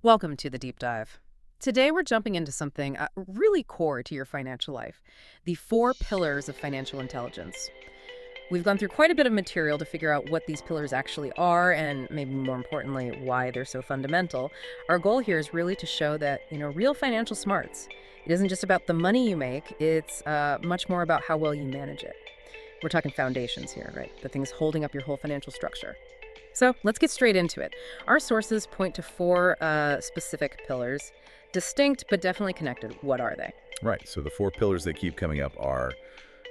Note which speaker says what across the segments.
Speaker 1: Welcome to the deep dive. Today, we're jumping into something really core to your financial life, the four pillars of financial intelligence. We've gone through quite a bit of material to figure out what these pillars actually are and maybe more importantly, why they're so fundamental. Our goal here is really to show that, real financial smarts. It isn't just about the money you make, it's much more about how well you manage it. We're talking foundations here, right? The things holding up your whole financial structure. So let's get straight into it. Our sources point to four specific pillars, distinct but definitely connected. What are they?
Speaker 2: Right. So the four pillars that keep coming up are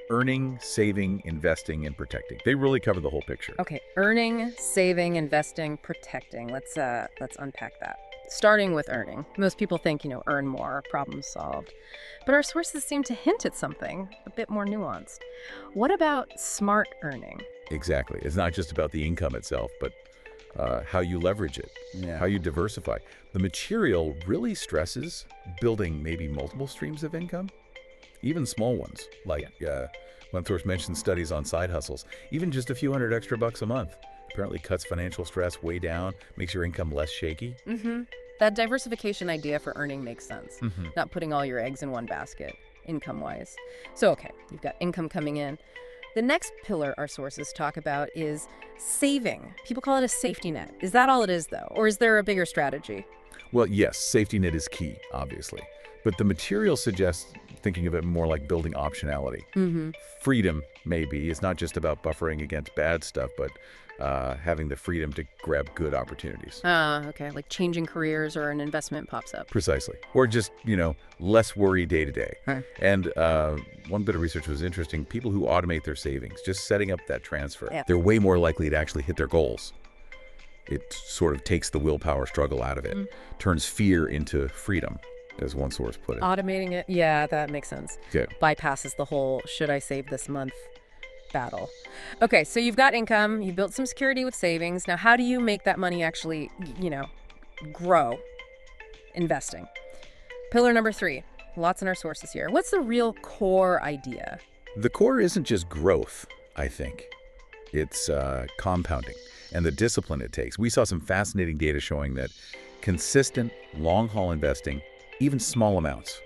Speaker 2: earning, saving, investing, and protecting. They really cover the whole picture.
Speaker 1: Okay, earning, saving, investing, protecting. Let's unpack that. Starting with earning. Most people think, earn more, problem solved. But our sources seem to hint at something a bit more nuanced. What about smart earning?
Speaker 2: Exactly. It's not just about the income itself, but how you leverage it, how you diversify. The material really stresses building maybe multiple streams of income, even small ones. Like one source mentioned studies on side hustles. Even just a few hundred extra bucks a month apparently cuts financial stress way down, makes your income less shaky.
Speaker 1: That diversification idea for earning makes sense.
Speaker 2: hmm
Speaker 1: Not putting all your eggs in one basket, income-wise. So, okay, you've got income coming in. The next pillar our sources talk about is saving. People call it a safety net. Is that all it is, though? Or is there a bigger strategy?
Speaker 2: Well, yes, safety net is key, obviously. But the material suggests thinking of it more like building optionality.
Speaker 1: Mm-hmm.
Speaker 2: Freedom, maybe, is not just about buffering against bad stuff, but having the freedom to grab good opportunities.
Speaker 1: Okay, like changing careers or an investment pops up.
Speaker 2: Precisely. Or just, less worry day to day.
Speaker 1: Huh.
Speaker 2: And one bit of research was interesting. People who automate their savings, just setting up that transfer,
Speaker 1: Yeah.
Speaker 2: they're way more likely to actually hit their goals. It sort of takes the willpower struggle out of it, turns fear into freedom, as one source put it.
Speaker 1: Automating it, yeah, that makes sense.
Speaker 2: Okay.
Speaker 1: Bypasses the whole should I save this month battle. Okay, so you've got income, you built some security with savings. Now, how do you make that money actually, grow? Investing. Pillar number 3. Lots in our sources here. What's the real core idea?
Speaker 2: The core isn't just growth, I think. It's compounding and the discipline it takes. We saw some fascinating data showing that consistent, long-haul investing, even small amounts,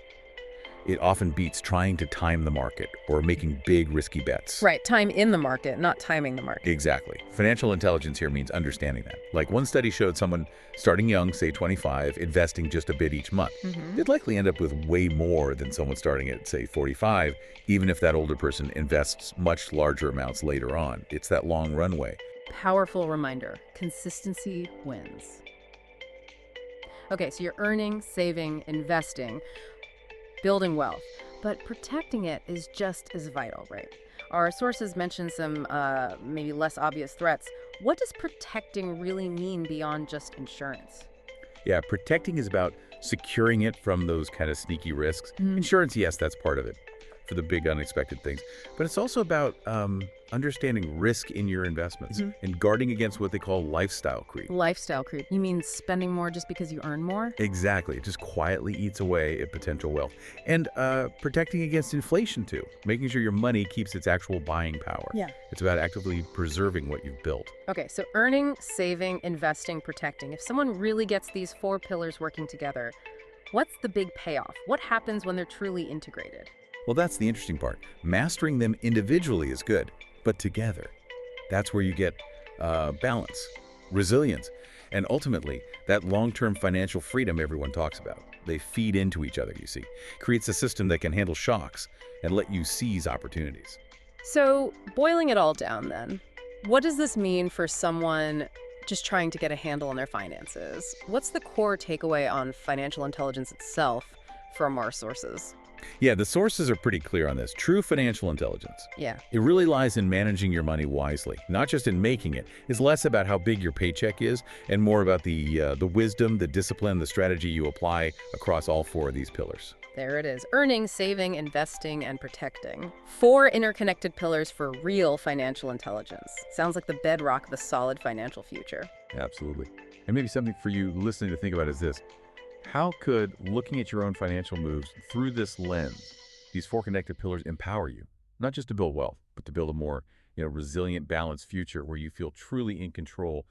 Speaker 2: it often beats trying to time the market or making big, risky bets.
Speaker 1: Right, time in the market, not timing the market.
Speaker 2: Exactly. Financial intelligence here means understanding that. Like one study showed someone starting young, say 25, investing just a bit each month. They'd likely end up with way more than someone starting at, say, 45, even if that older person invests much larger amounts later on. It's that long runway.
Speaker 1: Powerful reminder. Consistency wins. Okay, so you're earning, saving, investing, building wealth, but protecting it is just as vital, right? Our sources mention some maybe less obvious threats. What does protecting really mean beyond just insurance?
Speaker 2: Yeah, protecting is about securing it from those kind of sneaky risks. Insurance, yes, that's part of it for the big unexpected things. But it's also about understanding risk in your investments and guarding against what they call lifestyle creep.
Speaker 1: Lifestyle creep. You mean spending more just because you earn more?
Speaker 2: Exactly. It just quietly eats away at potential wealth. And protecting against inflation, too, making sure your money keeps its actual buying power.
Speaker 1: Yeah.
Speaker 2: It's about actively preserving what you've built.
Speaker 1: Okay, so earning, saving, investing, protecting. If someone really gets these four pillars working together, what's the big payoff? What happens when they're truly integrated?
Speaker 2: Well, that's the interesting part. Mastering them individually is good, but together, that's where you get balance, resilience, and ultimately, that long-term financial freedom everyone talks about. They feed into each other, you see. Creates a system that can handle shocks and let you seize opportunities.
Speaker 1: So, boiling it all down then, what does this mean for someone just trying to get a handle on their finances? What's the core takeaway on financial intelligence itself from our sources?
Speaker 2: Yeah, the sources are pretty clear on this. True financial intelligence.
Speaker 1: Yeah.
Speaker 2: It really lies in managing your money wisely, not just in making it. It's less about how big your paycheck is and more about the wisdom, the discipline, the strategy you apply across all four of these pillars.
Speaker 1: There it is. Earning, saving, investing, and protecting. Four interconnected pillars for real financial intelligence. Sounds like the bedrock of a solid financial future.
Speaker 3: Absolutely. And maybe something for you listening to think about is this. How could looking at your own financial moves through this lens, these four connected pillars, empower you? Not just to build wealth, but to build a more, resilient, balanced future where you feel truly in control